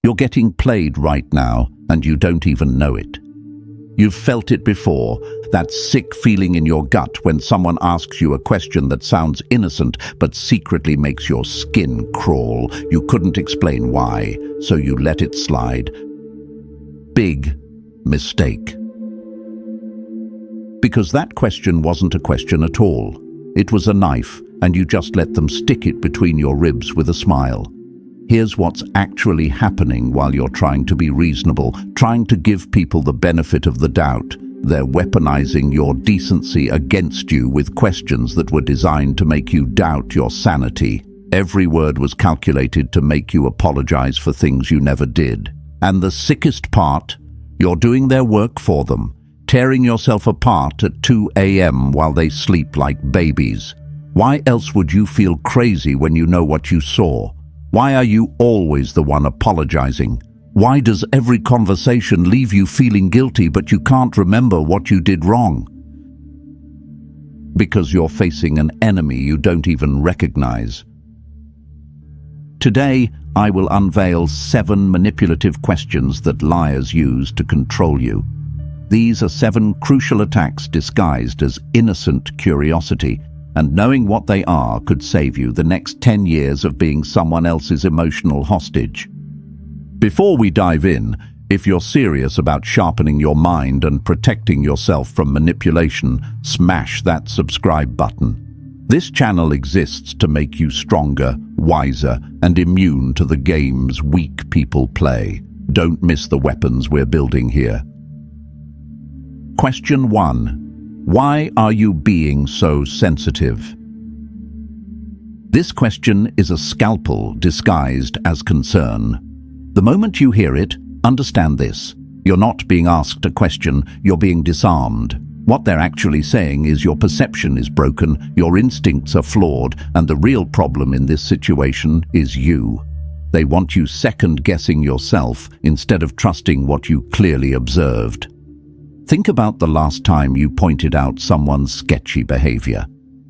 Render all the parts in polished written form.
You're getting played right now, and you don't even know it. You've felt it before, that sick feeling in your gut when someone asks you a question that sounds innocent but secretly makes your skin crawl. You couldn't explain why, so you let it slide. Big mistake. Because that question wasn't a question at all. It was a knife, and you just let them stick it between your ribs with a smile. Here's what's actually happening while you're trying to be reasonable, trying to give people the benefit of the doubt. They're weaponizing your decency against you with questions that were designed to make you doubt your sanity. Every word was calculated to make you apologize for things you never did. And the sickest part, you're doing their work for them, tearing yourself apart at 2 a.m. while they sleep like babies. Why else would you feel crazy when you know what you saw? Why are you always the one apologizing? Why does every conversation leave you feeling guilty but you can't remember what you did wrong? Because you're facing an enemy you don't even recognize. Today, I will unveil 7 manipulative questions that liars use to control you. These are 7 crucial attacks disguised as innocent curiosity, and knowing what they are could save you the next 10 years of being someone else's emotional hostage. Before we dive in, if you're serious about sharpening your mind and protecting yourself from manipulation, smash that subscribe button. This channel exists to make you stronger, wiser, and immune to the games weak people play. Don't miss the weapons we're building here. Question 1. Why are you being so sensitive? This question is a scalpel disguised as concern. The moment you hear it, understand this. You're not being asked a question, you're being disarmed. What they're actually saying is your perception is broken, your instincts are flawed, and the real problem in this situation is you. They want you second-guessing yourself instead of trusting what you clearly observed. Think about the last time you pointed out someone's sketchy behavior.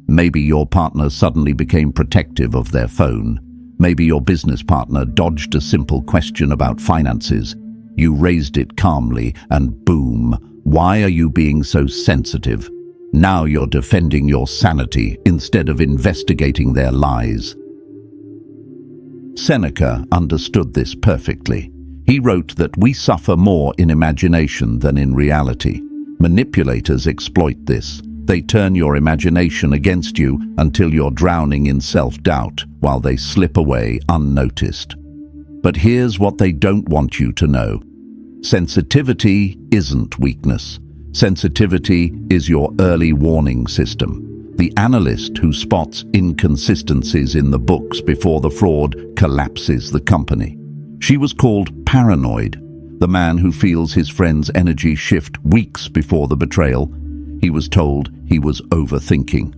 Maybe your partner suddenly became protective of their phone. Maybe your business partner dodged a simple question about finances. You raised it calmly and boom, why are you being so sensitive? Now you're defending your sanity instead of investigating their lies. Seneca understood this perfectly. He wrote that we suffer more in imagination than in reality. Manipulators exploit this. They turn your imagination against you until you're drowning in self-doubt while they slip away unnoticed. But here's what they don't want you to know. Sensitivity isn't weakness. Sensitivity is your early warning system. The analyst who spots inconsistencies in the books before the fraud collapses the company. She was called paranoid, the man who feels his friend's energy shift weeks before the betrayal. He was told he was overthinking.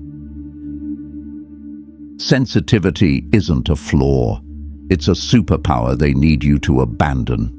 Sensitivity isn't a flaw. It's a superpower they need you to abandon.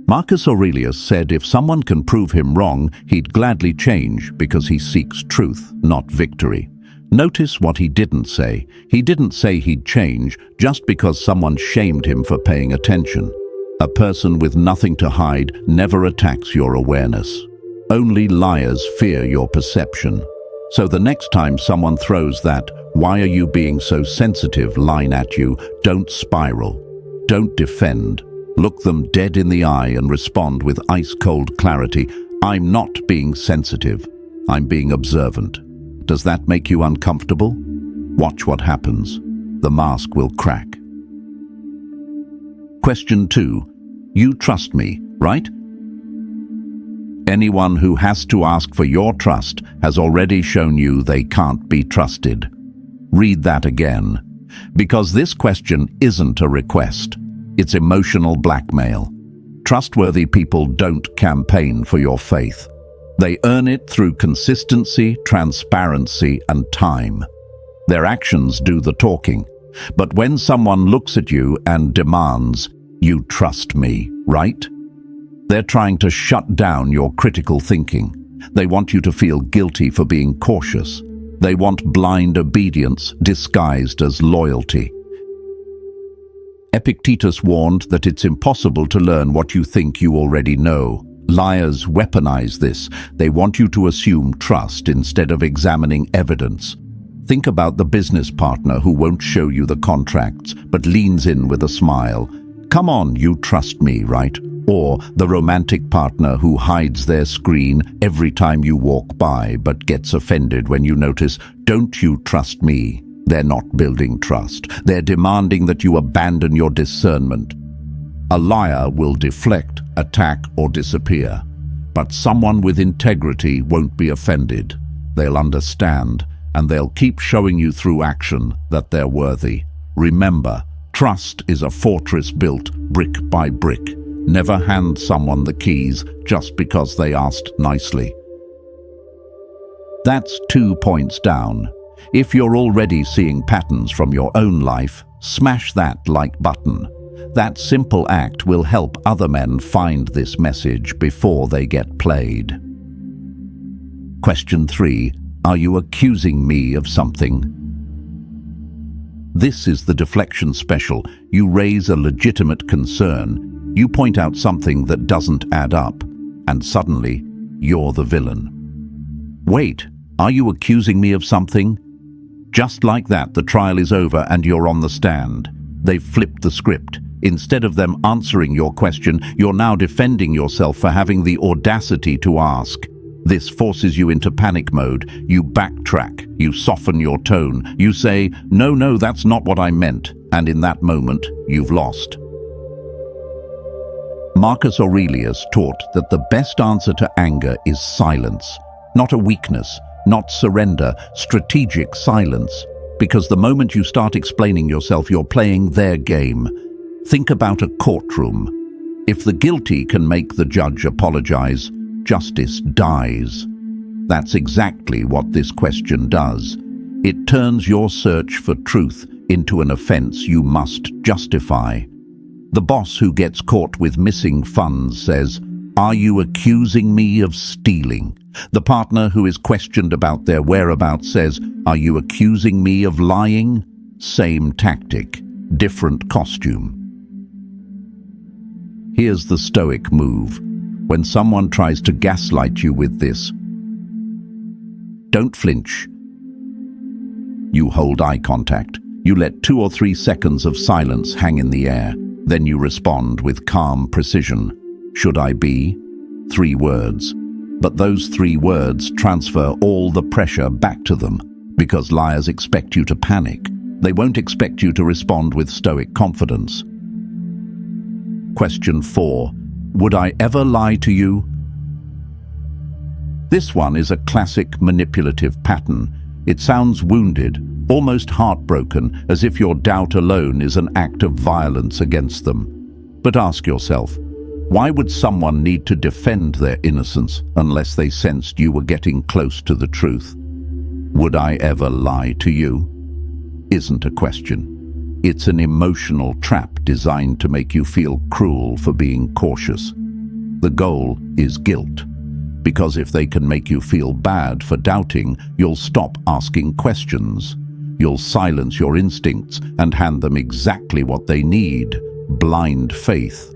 Marcus Aurelius said if someone can prove him wrong, he'd gladly change because he seeks truth, not victory. Notice what he didn't say. He didn't say he'd change just because someone shamed him for paying attention. A person with nothing to hide never attacks your awareness. Only liars fear your perception. So the next time someone throws that "why are you being so sensitive" line at you, don't spiral. Don't defend. Look them dead in the eye and respond with ice-cold clarity. I'm not being sensitive. I'm being observant. Does that make you uncomfortable? Watch what happens. The mask will crack. Question 2. You trust me, right? Anyone who has to ask for your trust has already shown you they can't be trusted. Read that again. Because this question isn't a request. It's emotional blackmail. Trustworthy people don't campaign for your faith. They earn it through consistency, transparency, and time. Their actions do the talking. But when someone looks at you and demands, "You trust me, right?" they're trying to shut down your critical thinking. They want you to feel guilty for being cautious. They want blind obedience disguised as loyalty. Epictetus warned that it's impossible to learn what you think you already know. Liars weaponize this. They want you to assume trust instead of examining evidence. Think about the business partner who won't show you the contracts, but leans in with a smile. Come on, you trust me, right? Or the romantic partner who hides their screen every time you walk by, but gets offended when you notice, don't you trust me? They're not building trust. They're demanding that you abandon your discernment. A liar will deflect, attack, or disappear. But someone with integrity won't be offended. They'll understand, and they'll keep showing you through action that they're worthy. Remember, trust is a fortress built brick by brick. Never hand someone the keys just because they asked nicely. That's 2 points down. If you're already seeing patterns from your own life, smash that like button. That simple act will help other men find this message before they get played. Question 3. Are you accusing me of something? This is the deflection special. You raise a legitimate concern. You point out something that doesn't add up, and suddenly, you're the villain. Wait, are you accusing me of something? Just like that, the trial is over and you're on the stand. They've flipped the script. Instead of them answering your question, you're now defending yourself for having the audacity to ask. This forces you into panic mode. You backtrack. You soften your tone. You say, no, that's not what I meant. And in that moment, you've lost. Marcus Aurelius taught that the best answer to anger is silence, not a weakness. Not surrender, strategic silence. Because the moment you start explaining yourself, you're playing their game. Think about a courtroom. If the guilty can make the judge apologize, justice dies. That's exactly what this question does. It turns your search for truth into an offense you must justify. The boss who gets caught with missing funds says, "Are you accusing me of stealing?" The partner who is questioned about their whereabouts says, "Are you accusing me of lying?" Same tactic, different costume. Here's the Stoic move. When someone tries to gaslight you with this, don't flinch. You hold eye contact. You let 2 or 3 seconds of silence hang in the air. Then you respond with calm precision. Should I be? 3 words. But those 3 words transfer all the pressure back to them, because liars expect you to panic. They won't expect you to respond with stoic confidence. Question 4. Would I ever lie to you? This one is a classic manipulative pattern. It sounds wounded, almost heartbroken, as if your doubt alone is an act of violence against them. But ask yourself, why would someone need to defend their innocence unless they sensed you were getting close to the truth? Would I ever lie to you? Isn't a question. It's an emotional trap designed to make you feel cruel for being cautious. The goal is guilt, because if they can make you feel bad for doubting, you'll stop asking questions. You'll silence your instincts and hand them exactly what they need: blind faith.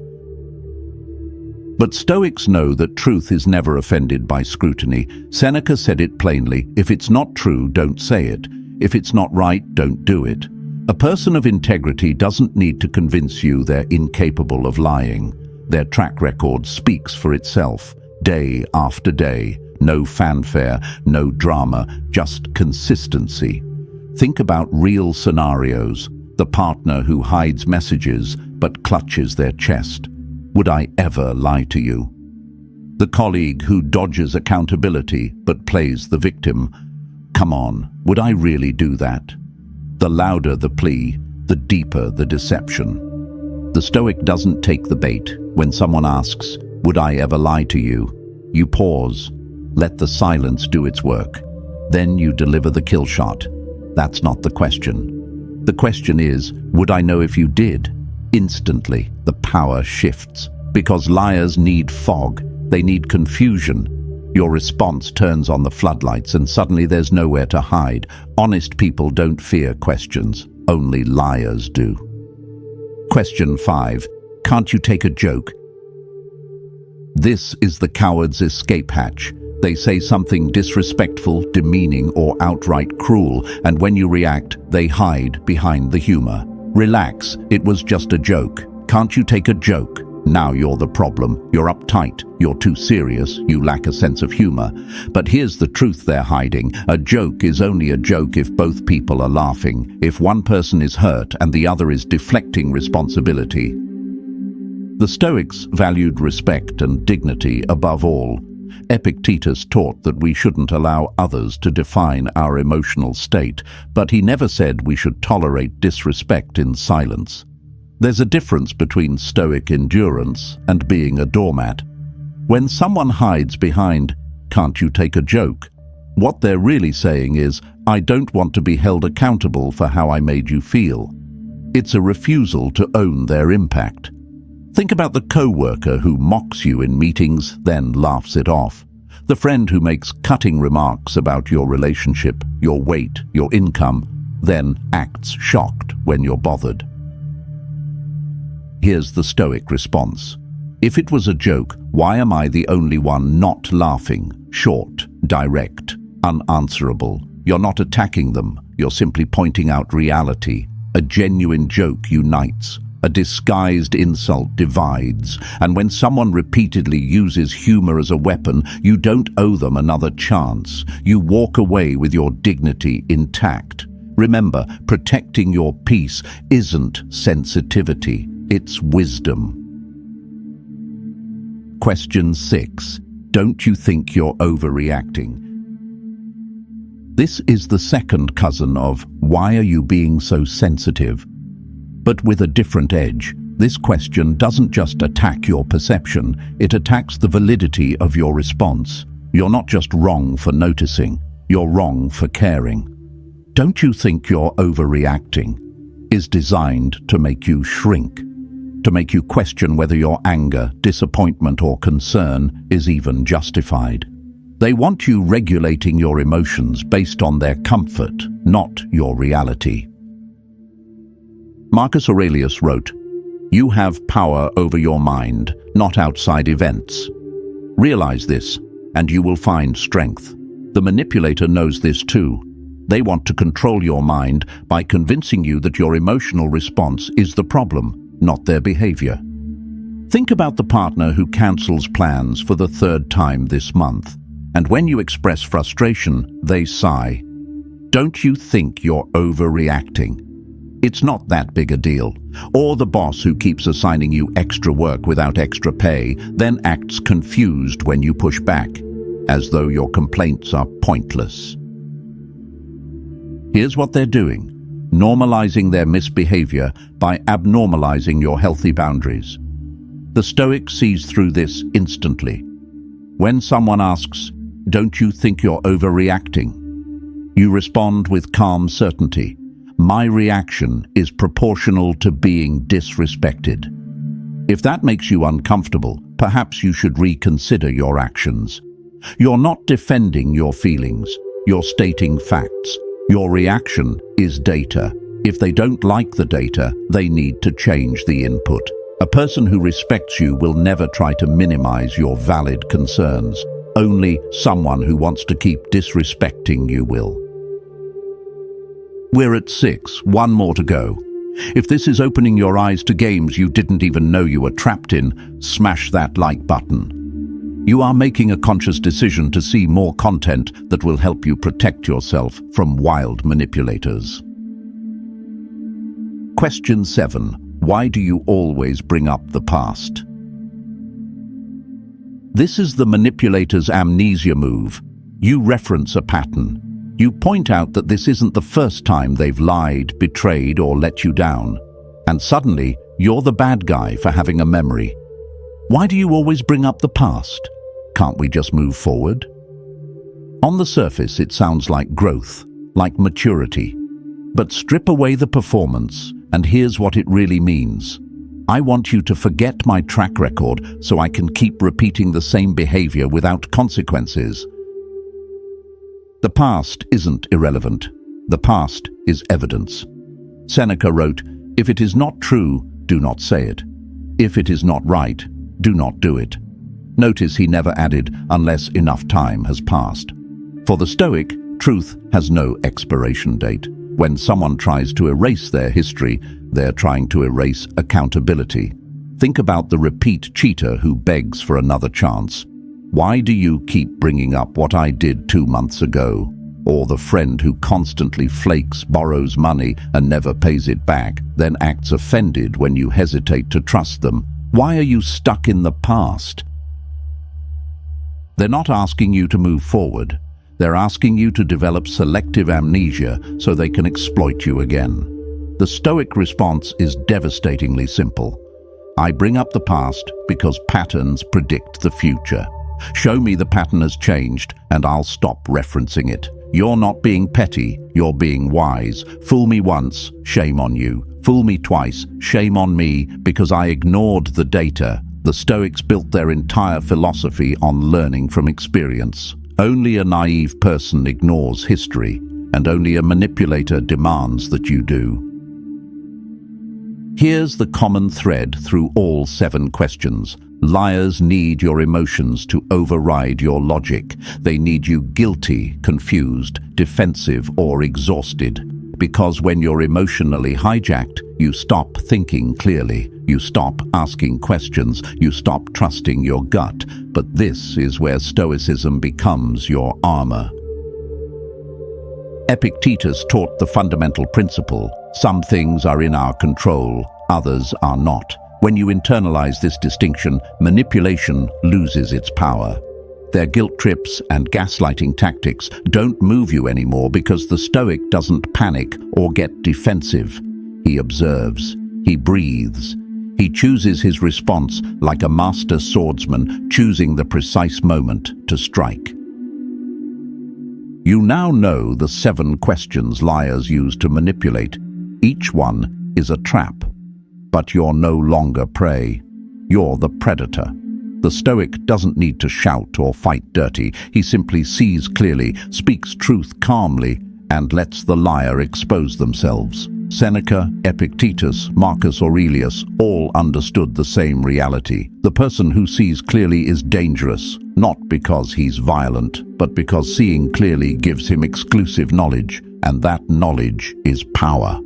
But Stoics know that truth is never offended by scrutiny. Seneca said it plainly: if it's not true, don't say it. If it's not right, don't do it. A person of integrity doesn't need to convince you they're incapable of lying. Their track record speaks for itself, day after day. No fanfare, no drama, just consistency. Think about real scenarios. The partner who hides messages but clutches their chest. Would I ever lie to you? The colleague who dodges accountability but plays the victim. Come on, would I really do that? The louder the plea, the deeper the deception. The Stoic doesn't take the bait. When someone asks, "Would I ever lie to you?" you pause, let the silence do its work. Then you deliver the kill shot. That's not the question. The question is, would I know if you did? Instantly, the power shifts. Because liars need fog. They need confusion. Your response turns on the floodlights and suddenly there's nowhere to hide. Honest people don't fear questions. Only liars do. Question 5. Can't you take a joke? This is the coward's escape hatch. They say something disrespectful, demeaning, or outright cruel, and when you react, they hide behind the humor. Relax, it was just a joke. Can't you take a joke? Now you're the problem. You're uptight, you're too serious, you lack a sense of humor. But here's the truth they're hiding. A joke is only a joke if both people are laughing, if one person is hurt and the other is deflecting responsibility. The Stoics valued respect and dignity above all. Epictetus taught that we shouldn't allow others to define our emotional state, but he never said we should tolerate disrespect in silence. There's a difference between Stoic endurance and being a doormat. When someone hides behind, "Can't you take a joke?" what they're really saying is, "I don't want to be held accountable for how I made you feel." It's a refusal to own their impact. Think about the co-worker who mocks you in meetings, then laughs it off. The friend who makes cutting remarks about your relationship, your weight, your income, then acts shocked when you're bothered. Here's the Stoic response. If it was a joke, why am I the only one not laughing? Short, direct, unanswerable. You're not attacking them, you're simply pointing out reality. A genuine joke unites. A disguised insult divides. And when someone repeatedly uses humor as a weapon, you don't owe them another chance. You walk away with your dignity intact. Remember, protecting your peace isn't sensitivity, it's wisdom. Question 6. Don't you think you're overreacting? This is the second cousin of "Why are you being so sensitive?" But with a different edge. This question doesn't just attack your perception, it attacks the validity of your response. You're not just wrong for noticing, you're wrong for caring. "Don't you think you're overreacting?" is designed to make you shrink, to make you question whether your anger, disappointment, or concern is even justified. They want you regulating your emotions based on their comfort, not your reality. Marcus Aurelius wrote, "You have power over your mind, not outside events. Realize this, and you will find strength." The manipulator knows this too. They want to control your mind by convincing you that your emotional response is the problem, not their behavior. Think about the partner who cancels plans for the third time this month, and when you express frustration, they sigh. "Don't you think you're overreacting?" It's not that big a deal. Or the boss who keeps assigning you extra work without extra pay, then acts confused when you push back, as though your complaints are pointless. Here's what they're doing: normalizing their misbehavior by abnormalizing your healthy boundaries. The Stoic sees through this instantly. When someone asks, "Don't you think you're overreacting?" you respond with calm certainty. My reaction is proportional to being disrespected. If that makes you uncomfortable, perhaps you should reconsider your actions. You're not defending your feelings, you're stating facts. Your reaction is data. If they don't like the data, they need to change the input. A person who respects you will never try to minimize your valid concerns. Only someone who wants to keep disrespecting you will. We're at 6, one more to go. If this is opening your eyes to games you didn't even know you were trapped in, smash that like button. You are making a conscious decision to see more content that will help you protect yourself from wild manipulators. Question 7. Why do you always bring up the past? This is the manipulator's amnesia move. You reference a pattern. You point out that this isn't the first time they've lied, betrayed, or let you down. And suddenly, you're the bad guy for having a memory. Why do you always bring up the past? Can't we just move forward? On the surface, it sounds like growth, like maturity. But strip away the performance, and here's what it really means. I want you to forget my track record so I can keep repeating the same behavior without consequences. The past isn't irrelevant. The past is evidence. Seneca wrote, "If it is not true, do not say it. If it is not right, do not do it. Notice he never added, unless enough time has passed. For the Stoic, truth has no expiration date. When someone tries to erase their history, they're trying to erase accountability. Think about the repeat cheater who begs for another chance. Why do you keep bringing up what I did 2 months ago? Or the friend who constantly flakes, borrows money, and never pays it back, then acts offended when you hesitate to trust them. Why are you stuck in the past? They're not asking you to move forward. They're asking you to develop selective amnesia so they can exploit you again. The Stoic response is devastatingly simple. I bring up the past because patterns predict the future. Show me the pattern has changed and I'll stop referencing it. You're not being petty, you're being wise. Fool me once, shame on you. Fool me twice, shame on me, because I ignored the data. The Stoics built their entire philosophy on learning from experience. Only a naive person ignores history, and only a manipulator demands that you do. Here's the common thread through all 7 questions. Liars need your emotions to override your logic. They need you guilty, confused, defensive, or exhausted. Because when you're emotionally hijacked, you stop thinking clearly. You stop asking questions. You stop trusting your gut. But this is where Stoicism becomes your armor. Epictetus taught the fundamental principle: some things are in our control, others are not. When you internalize this distinction, manipulation loses its power. Their guilt trips and gaslighting tactics don't move you anymore because the Stoic doesn't panic or get defensive. He observes. He breathes. He chooses his response like a master swordsman choosing the precise moment to strike. You now know the 7 questions liars use to manipulate. Each one is a trap. But you're no longer prey. You're the predator. The Stoic doesn't need to shout or fight dirty. He simply sees clearly, speaks truth calmly, and lets the liar expose themselves. Seneca, Epictetus, Marcus Aurelius all understood the same reality. The person who sees clearly is dangerous, not because he's violent, but because seeing clearly gives him exclusive knowledge, and that knowledge is power.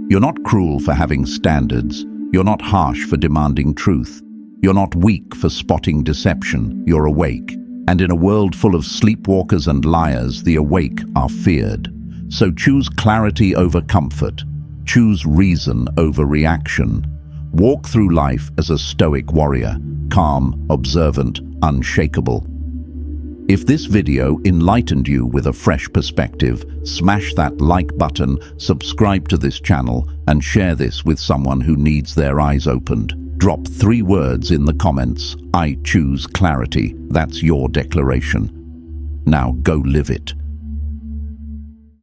You're not cruel for having standards. You're not harsh for demanding truth. You're not weak for spotting deception. You're awake. And in a world full of sleepwalkers and liars, the awake are feared. So choose clarity over comfort. Choose reason over reaction. Walk through life as a Stoic warrior, calm, observant, unshakable. If this video enlightened you with a fresh perspective, smash that like button, subscribe to this channel, and share this with someone who needs their eyes opened. Drop 3 words in the comments. I choose clarity. That's your declaration. Now go live it.